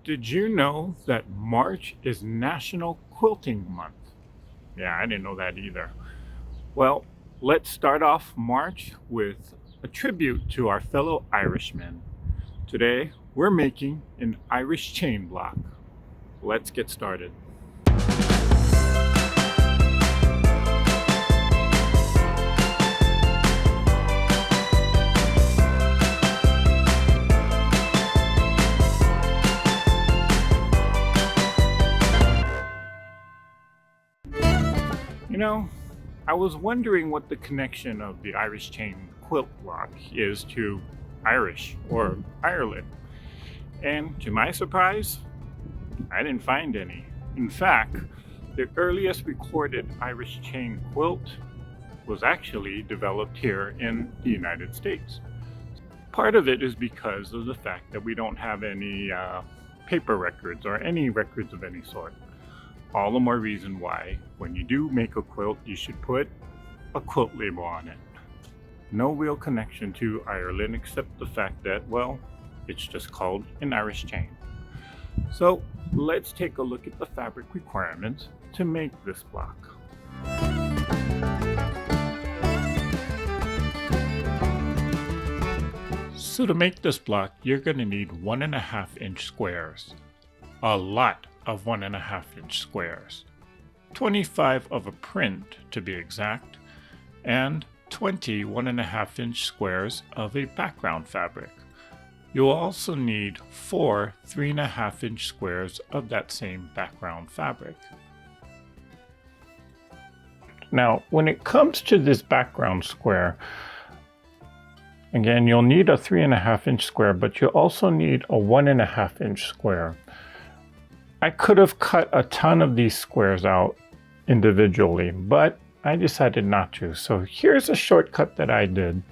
Did you know that March is National Quilting Month? Yeah, I didn't know that either. Well, let's start off March with a tribute to our fellow Irishmen. Today, we're making an Irish chain block. Let's get started. You know, I was wondering what the connection of the Irish chain quilt block is to Irish or Ireland. And to my surprise, I didn't find any. In fact, the earliest recorded Irish chain quilt was actually developed here in the United States. Part of it is because of the fact that we don't have any paper records or any records of any sort. All the more reason why, when you do make a quilt, you should put a quilt label on it. No real connection to Ireland except the fact that, well, it's just called an Irish chain. So let's take a look at the fabric requirements to make this block. So to make this block, you're going to need 1.5 inch squares. A lot of 1.5 inch squares, 25 of a print to be exact, and 20 1.5 inch squares of a background fabric. You'll also need 4 3.5 inch squares of that same background fabric. Now, when it comes to this background square, again, you'll need a 3.5 inch square, but you'll also need a 1.5 inch square. I could have cut a ton of these squares out individually, but I decided not to. So here's a shortcut that I did.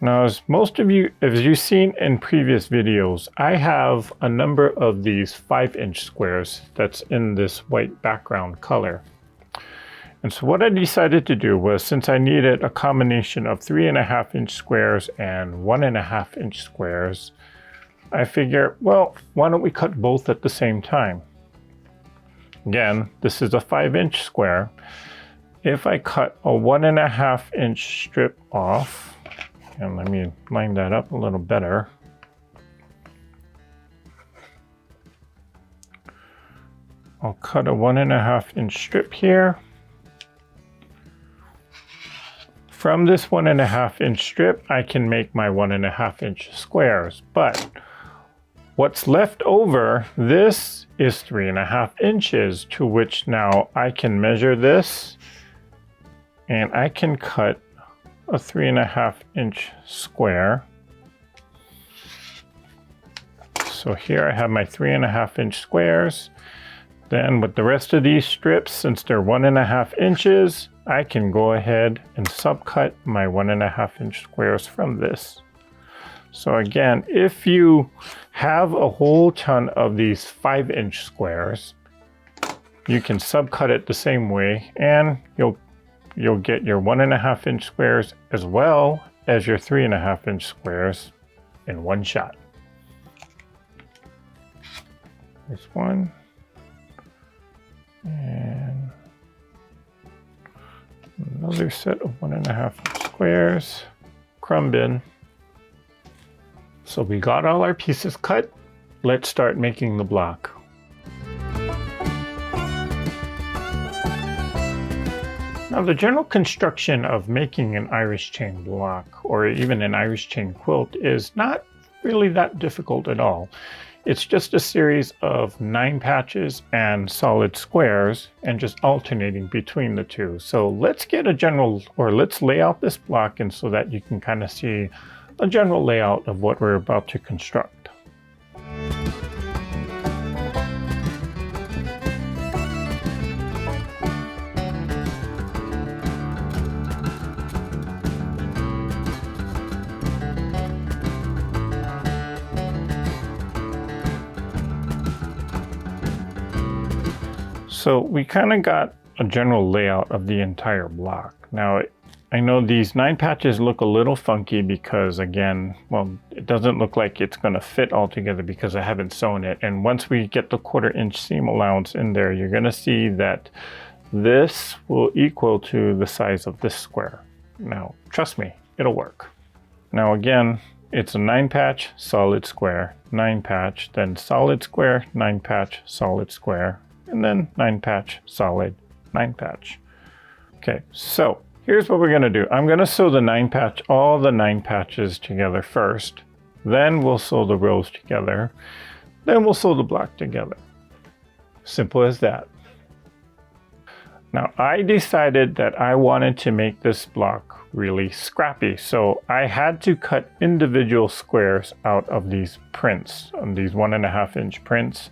Now, as you've seen in previous videos, I have a number of these 5 inch squares that's in this white background color. And so what I decided to do was, since I needed a combination of 3.5 inch squares and 1.5 inch squares, I figure, well, why don't we cut both at the same time? Again, this is a 5 inch square. If I cut a 1.5 inch strip off, and let me line that up a little better. I'll cut a 1.5 inch strip here. From this 1.5 inch strip, I can make my 1.5 inch squares, but what's left over, this is 3.5 inches, to which now I can measure this and I can cut a 3.5 inch square. So here I have my 3.5 inch squares. Then with the rest of these strips, since they're 1.5 inches, I can go ahead and subcut my 1.5 inch squares from this. So again, if you have a whole ton of these 5 inch squares, you can subcut it the same way, and you'll get your 1.5 inch squares as well as your 3.5 inch squares in one shot. This one, and another set of 1.5 inch squares, crumb bin. So we got all our pieces cut. Let's start making the block. Now, the general construction of making an Irish chain block or even an Irish chain quilt is not really that difficult at all. It's just a series of 9 patches and solid squares and just alternating between the two. So let's lay out this block, and so that you can kind of see a general layout of what we're about to construct. So we kind of got a general layout of the entire block. Now, I know these 9 patches look a little funky because, again, well, it doesn't look like it's going to fit all together because I haven't sewn it. And once we get the 1/4 inch seam allowance in there, you're going to see that this will equal to the size of this square. Now, trust me, it'll work. Now again, it's a 9 patch, solid square, 9 patch, then solid square, 9 patch, solid square, and then 9 patch, solid, 9 patch. Okay, so here's what we're gonna do. I'm gonna sew the 9 patch, all the 9 patches together first. Then we'll sew the rows together. Then we'll sew the block together. Simple as that. Now I decided that I wanted to make this block really scrappy, so I had to cut individual squares out of these prints, on these 1.5 inch prints.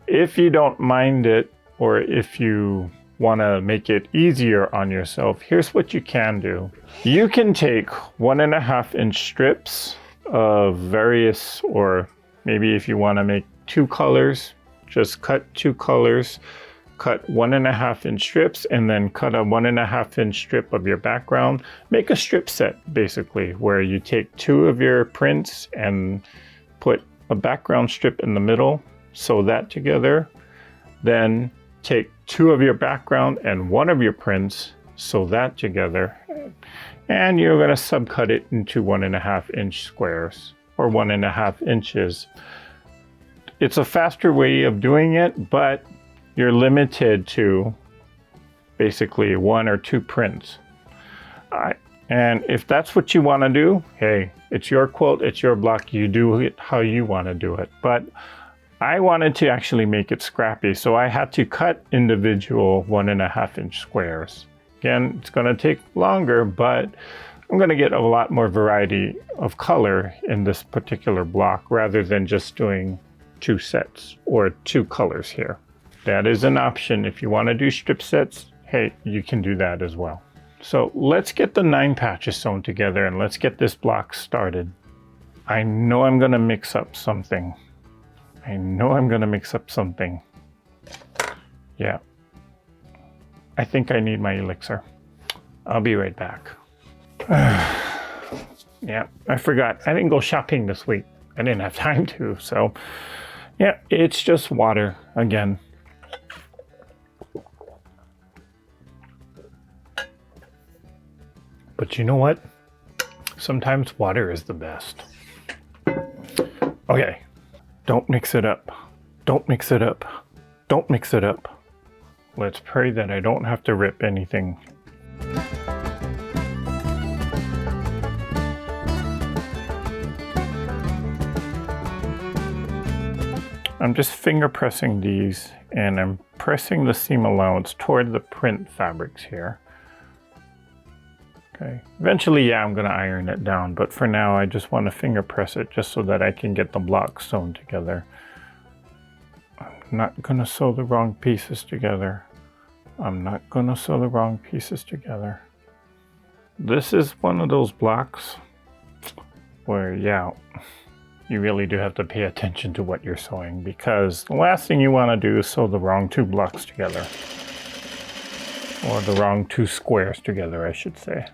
If you don't mind it, or if you want to make it easier on yourself, here's what you can do. You can take 1.5 inch strips of various, or maybe if you want to make 2 colors, just cut 2 colors, cut 1.5 inch strips, and then cut a 1.5 inch strip of your background. Make a strip set, basically, where you take 2 of your prints and put a background strip in the middle, sew that together, then take 2 of your background and 1 of your prints, sew that together, and you're going to subcut it into 1.5 inch squares, or 1.5 inches. It's a faster way of doing it, but you're limited to basically 1 or 2 prints. And if that's what you want to do, hey, it's your quilt, it's your block, you do it how you want to do it. But I wanted to actually make it scrappy, so I had to cut individual 1.5 inch squares. Again, it's going to take longer, but I'm going to get a lot more variety of color in this particular block rather than just doing 2 sets or 2 colors here. That is an option. If you want to do strip sets, hey, you can do that as well. So let's get the 9 patches sewn together and let's get this block started. I know I'm going to mix up something. Yeah. I think I need my elixir. I'll be right back. Yeah, I forgot. I didn't go shopping this week. I didn't have time to, so yeah, it's just water again. But you know what? Sometimes water is the best. Okay, don't mix it up. Don't mix it up. Don't mix it up. Let's pray that I don't have to rip anything. I'm just finger pressing these, and I'm pressing the seam allowance toward the print fabrics here. Okay. Eventually, yeah, I'm going to iron it down, but for now I just want to finger press it just so that I can get the blocks sewn together. I'm not going to sew the wrong pieces together. This is one of those blocks where, yeah, you really do have to pay attention to what you're sewing, because the last thing you want to do is sew the wrong 2 blocks together. Or the wrong 2 squares together, I should say.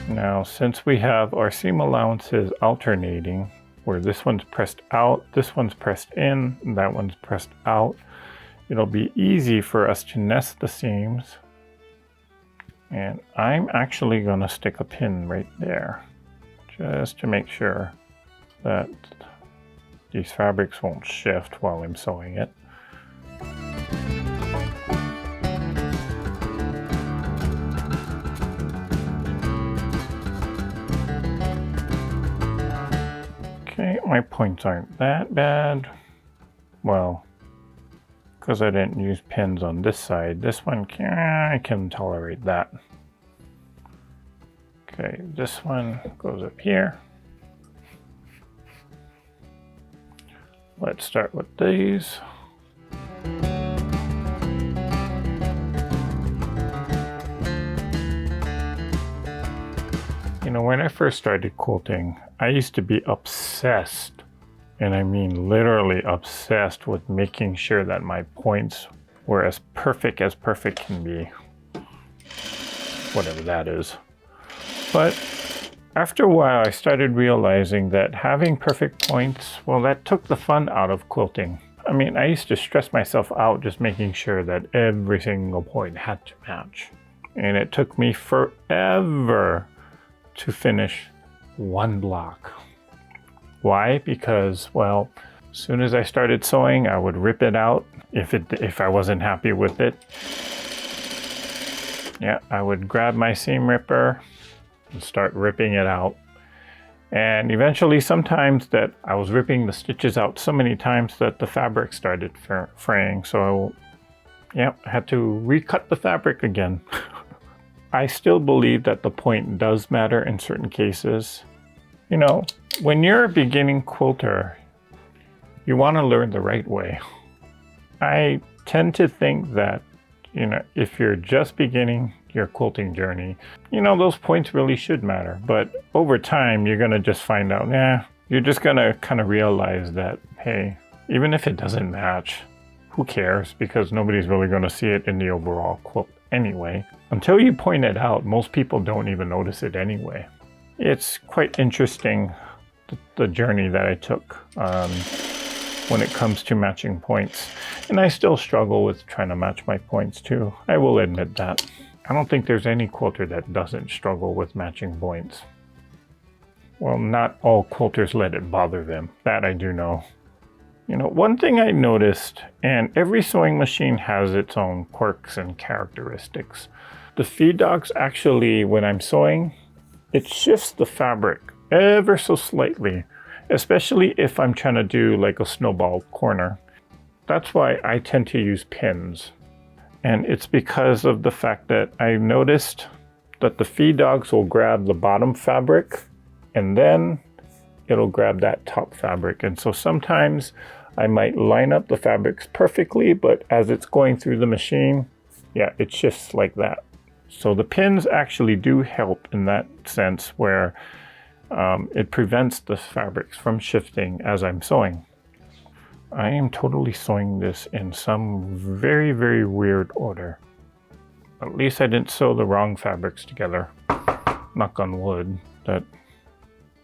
Now, since we have our seam allowances alternating, where this one's pressed out, this one's pressed in, and that one's pressed out, it'll be easy for us to nest the seams. And I'm actually going to stick a pin right there, just to make sure that these fabrics won't shift while I'm sewing it. Okay, my points aren't that bad. Well, because I didn't use pins on this side. This one, I can tolerate that. Okay, this one goes up here. Let's start with these. When I first started quilting, I used to be obsessed, and I mean literally obsessed with making sure that my points were as perfect can be. Whatever that is. But after a while, I started realizing that having perfect points, well, that took the fun out of quilting. I mean, I used to stress myself out just making sure that every single point had to match. And it took me forever to finish one block. Why? Because, well, as soon as I started sewing, I would rip it out if I wasn't happy with it. Yeah, I would grab my seam ripper and start ripping it out. And eventually, sometimes that I was ripping the stitches out so many times that the fabric started fraying. So, yeah, I had to recut the fabric again. I still believe that the point does matter in certain cases. When you're a beginning quilter, you want to learn the right way. I tend to think that, if you're just beginning your quilting journey, those points really should matter. But over time, you're going to just find out, you're just going to kind of realize that, hey, even if it doesn't match, who cares? Because nobody's really going to see it in the overall quilt anyway. Until you point it out, most people don't even notice it anyway. It's quite interesting, the journey that I took when it comes to matching points. And I still struggle with trying to match my points too. I will admit that. I don't think there's any quilter that doesn't struggle with matching points. Well, not all quilters let it bother them. That I do know. One thing I noticed, and every sewing machine has its own quirks and characteristics. The feed dogs actually, when I'm sewing, it shifts the fabric ever so slightly, especially if I'm trying to do like a snowball corner. That's why I tend to use pins. And it's because of the fact that I noticed that the feed dogs will grab the bottom fabric and then it'll grab that top fabric. And so sometimes I might line up the fabrics perfectly, but as it's going through the machine, yeah, it shifts like that. So the pins actually do help in that sense where it prevents the fabrics from shifting as I'm sewing. I am totally sewing this in some very, very weird order. At least I didn't sew the wrong fabrics together. Knock on wood. That,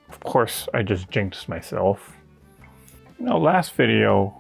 of course, I just jinxed myself. Last video,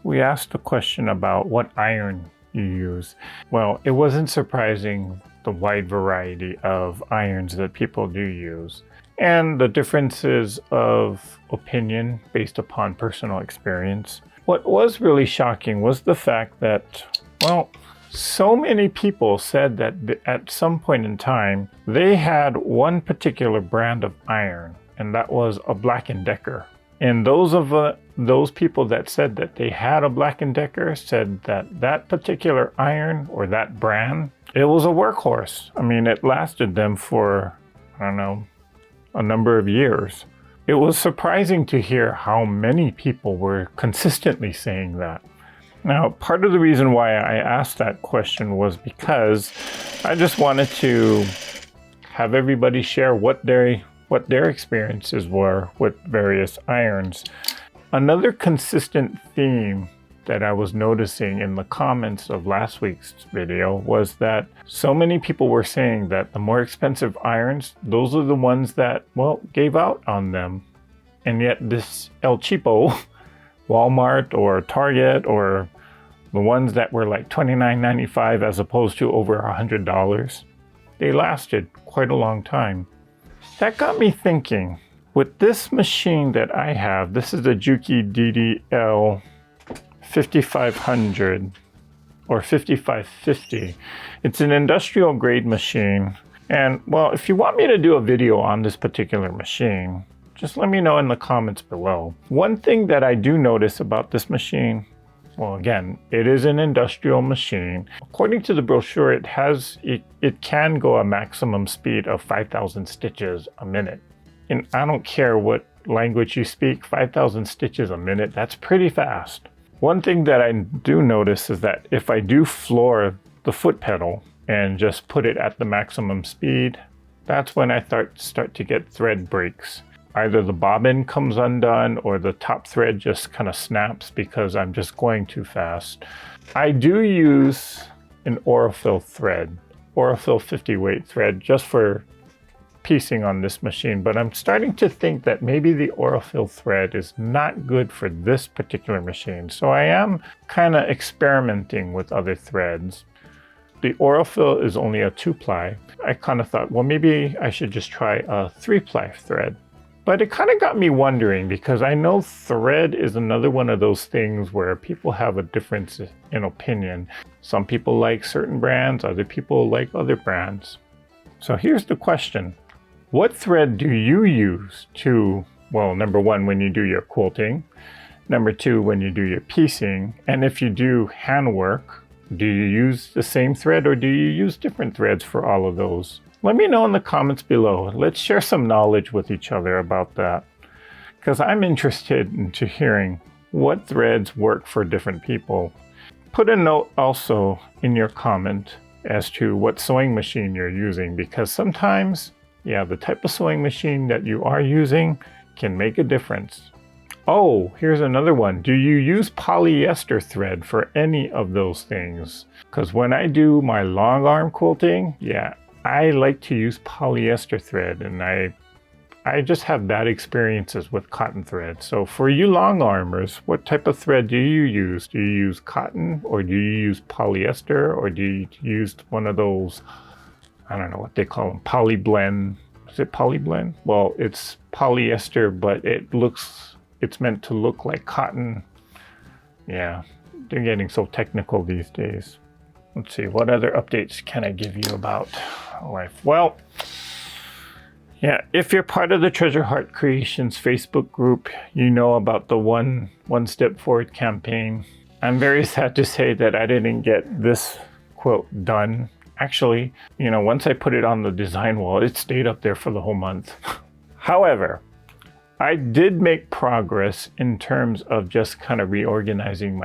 we asked a question about what iron you use. Well, it wasn't surprising the wide variety of irons that people do use, and the differences of opinion based upon personal experience. What was really shocking was the fact that, well, so many people said that at some point in time, they had one particular brand of iron, and that was a Black & Decker. And those people that said that they had a Black & Decker said that that particular iron or that brand, it was a workhorse. I mean, it lasted them for, I don't know, a number of years. It was surprising to hear how many people were consistently saying that. Now, part of the reason why I asked that question was because I just wanted to have everybody share what their experiences were with various irons. Another consistent theme that I was noticing in the comments of last week's video was that so many people were saying that the more expensive irons, those are the ones that, well, gave out on them. And yet this El Cheapo, Walmart or Target, or the ones that were like $29.95 as opposed to over $100, they lasted quite a long time. That got me thinking, with this machine that I have, this is the Juki DDL 5500 or 5550. It's an industrial grade machine. And well, if you want me to do a video on this particular machine, just let me know in the comments below. One thing that I do notice about this machine, well, again, it is an industrial machine. According to the brochure, it can go a maximum speed of 5,000 stitches a minute. And I don't care what language you speak, 5,000 stitches a minute, that's pretty fast. One thing that I do notice is that if I do floor the foot pedal and just put it at the maximum speed, that's when I start to get thread breaks. Either the bobbin comes undone or the top thread just kind of snaps because I'm just going too fast. I do use an Aurifil thread, Aurifil 50 weight thread, just for piecing on this machine, but I'm starting to think that maybe the Aurifil thread is not good for this particular machine. So I am kind of experimenting with other threads. The Aurifil is only a 2-ply. I kind of thought, well, maybe I should just try a 3-ply thread. But it kind of got me wondering, because I know thread is another one of those things where people have a difference in opinion. Some people like certain brands, other people like other brands. So here's the question. What thread do you use to, well, number one, when you do your quilting, number two, when you do your piecing, and if you do handwork, do you use the same thread or do you use different threads for all of those? Let me know in the comments below. Let's share some knowledge with each other about that, because I'm interested into hearing what threads work for different people. Put a note also in your comment as to what sewing machine you're using, because sometimes, yeah, the type of sewing machine that you are using can make a difference. Oh, here's another one. Do you use polyester thread for any of those things? Because when I do my long arm quilting, yeah, I like to use polyester thread, and I just have bad experiences with cotton thread. So for you long armers, what type of thread do you use? Do you use cotton, or do you use polyester, or do you use one of those, I don't know what they call them, polyblend? Is it polyblend? Well, it's polyester, but it's meant to look like cotton. Yeah, they're getting so technical these days. Let's see, what other updates can I give you about life? Well, yeah, if you're part of the Treasure Heart Creations Facebook group, you know about the One Step Forward campaign. I'm very sad to say that I didn't get this quilt done. Actually, once I put it on the design wall, it stayed up there for the whole month. However, I did make progress in terms of just kind of reorganizing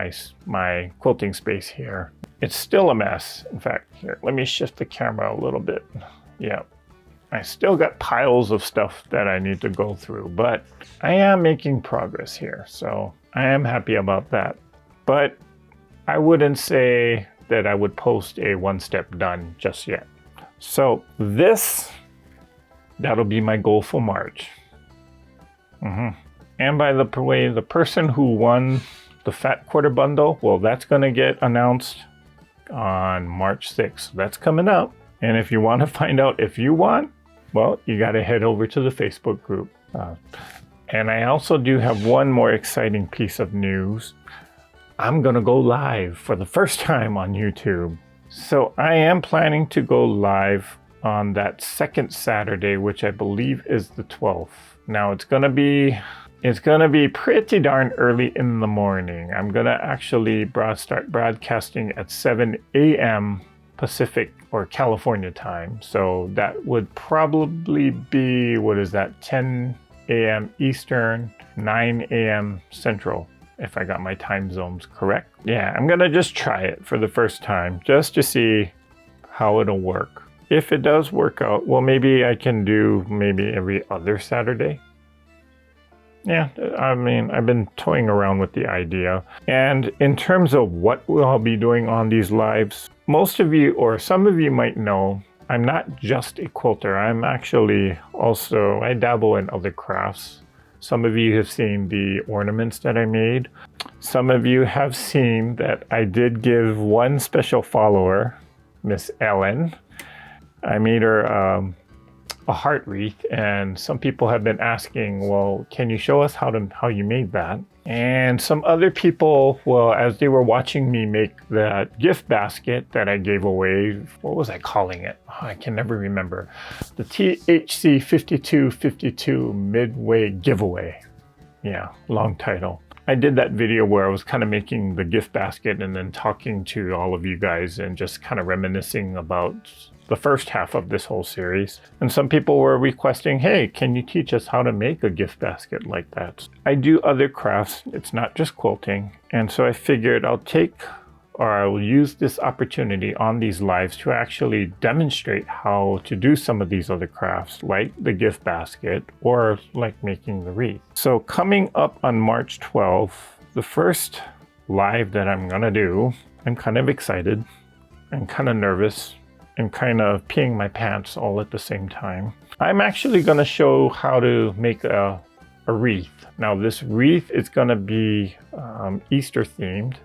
my quilting space here. It's still a mess. In fact, here, let me shift the camera a little bit. Yeah, I still got piles of stuff that I need to go through, but I am making progress here. So I am happy about that. But I wouldn't say that I would post a one step done just yet. So that'll be my goal for March. And by the way, the person who won the Fat Quarter Bundle, well, that's going to get announced on March 6th. That's coming up. And if you want to find out if you won, well, you got to head over to the Facebook group. And I also do have one more exciting piece of news. I'm going to go live for the first time on YouTube. So I am planning to go live on that second Saturday, which I believe is the 12th. Now it's gonna be pretty darn early in the morning. I'm gonna actually start broadcasting at 7 a.m. Pacific or California time. So that would probably be, 10 a.m. Eastern, 9 a.m. Central, if I got my time zones correct. Yeah, I'm gonna just try it for the first time, just to see how it'll work. If it does work out, well, maybe I can do every other Saturday. Yeah, I mean, I've been toying around with the idea. And in terms of what we'll be doing on these lives, most of you, or some of you might know, I'm not just a quilter. I'm actually also, I dabble in other crafts. Some of you have seen the ornaments that I made. Some of you have seen that I did give one special follower, Miss Ellen. I made her a heart wreath, and some people have been asking, well, can you show us how you made that? And some other people, well, as they were watching me make that gift basket that I gave away, what was I calling it? Oh, I can never remember. The THC 5252 Midway Giveaway. Yeah, long title. I did that video where I was kind of making the gift basket and then talking to all of you guys and just kind of reminiscing about the first half of this whole series. And some people were requesting, hey, can you teach us how to make a gift basket like that? I do other crafts. It's not just quilting. And so I figured I'll take or I will use this opportunity on these lives to actually demonstrate how to do some of these other crafts, like the gift basket or like making the wreath. So coming up on March 12th, the first live that I'm gonna do, I'm kind of excited and kind of nervous and kind of peeing my pants all at the same time. I'm actually gonna show how to make a wreath. Now this wreath is gonna be Easter themed.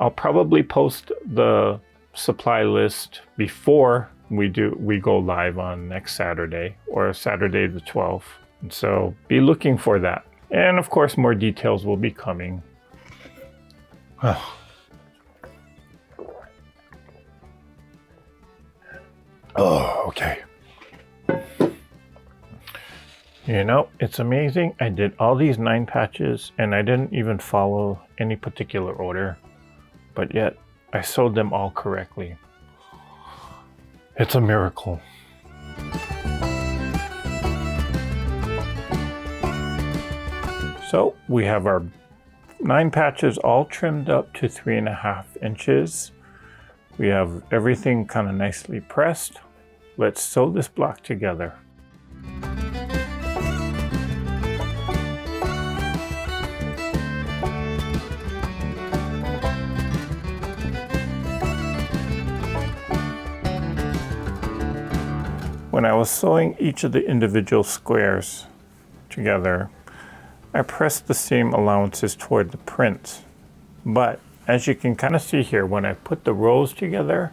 I'll probably post the supply list before we go live on next Saturday, or Saturday the 12th. And so be looking for that. And of course, more details will be coming. Oh, okay. You know, it's amazing. I did all these 9 patches and I didn't even follow any particular order, but yet I sewed them all correctly. It's a miracle. So we have our 9 patches all trimmed up to 3.5 inches. We have everything kind of nicely pressed. Let's sew this block together. When I was sewing each of the individual squares together, I pressed the seam allowances toward the print. But as you can kind of see here, when I put the rows together,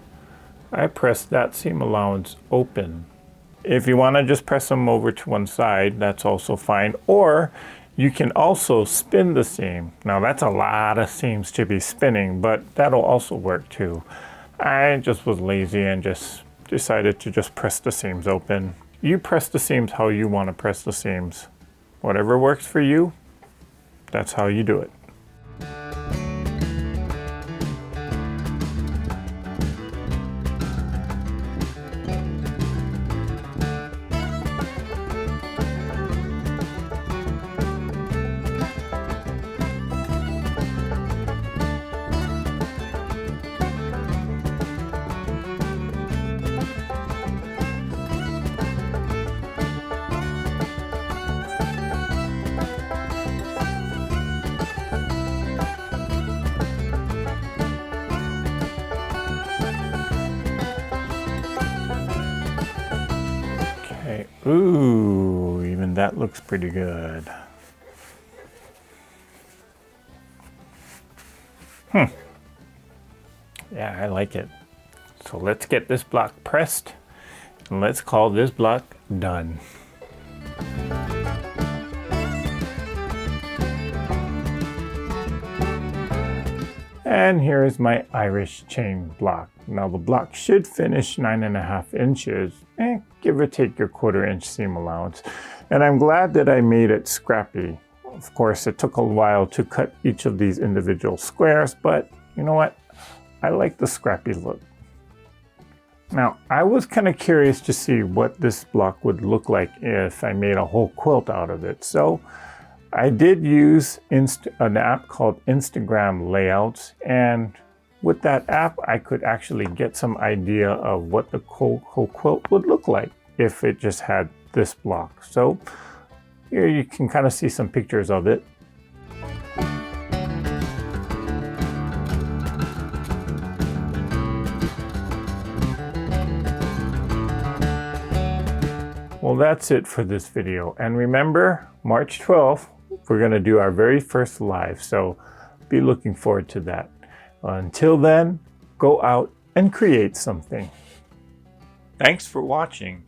I pressed that seam allowance open. If you want to just press them over to one side, that's also fine. Or you can also spin the seam. Now that's a lot of seams to be spinning, but that'll also work too. I just was lazy and just decided to just press the seams open. You press the seams how you want to press the seams. Whatever works for you, that's how you do it. Ooh, even that looks pretty good. Yeah, I like it. So let's get this block pressed and let's call this block done. And here is my Irish chain block. Now the block should finish 9.5 inches, give or take your 1/4 inch seam allowance. And I'm glad that I made it scrappy. Of course, it took a while to cut each of these individual squares, but you know what? I like the scrappy look. Now, I was kind of curious to see what this block would look like if I made a whole quilt out of it. So I did use an app called Instagram Layouts, and with that app, I could actually get some idea of what the whole quilt would look like if it just had this block. So here you can kind of see some pictures of it. Well, that's it for this video. And remember, March 12th, we're going to do our very first live. So be looking forward to that. Until then, go out and create something. Thanks for watching.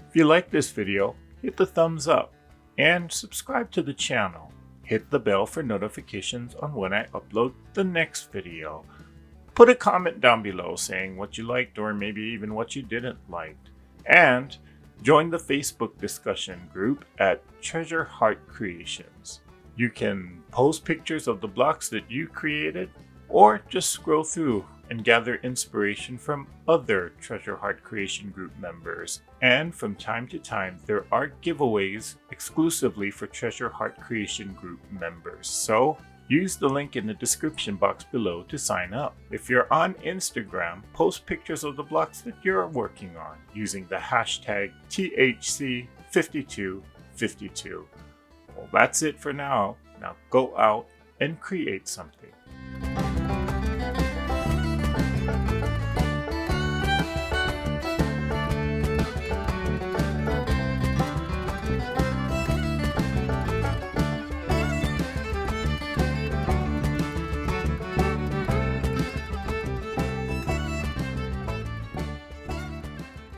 If you like this video, hit the thumbs up and subscribe to the channel. Hit the bell for notifications on when I upload the next video. Put a comment down below saying what you liked or maybe even what you didn't like. And join the Facebook discussion group at Treasure Heart Creations. You can post pictures of the blocks that you created, or just scroll through and gather inspiration from other Treasure Heart Creation Group members. And from time to time, there are giveaways exclusively for Treasure Heart Creation Group members. So Use the link in the description box below to sign up. If you're on Instagram, post pictures of the blocks that you're working on using the hashtag THC5252. Well, that's it for now. Now go out and create something.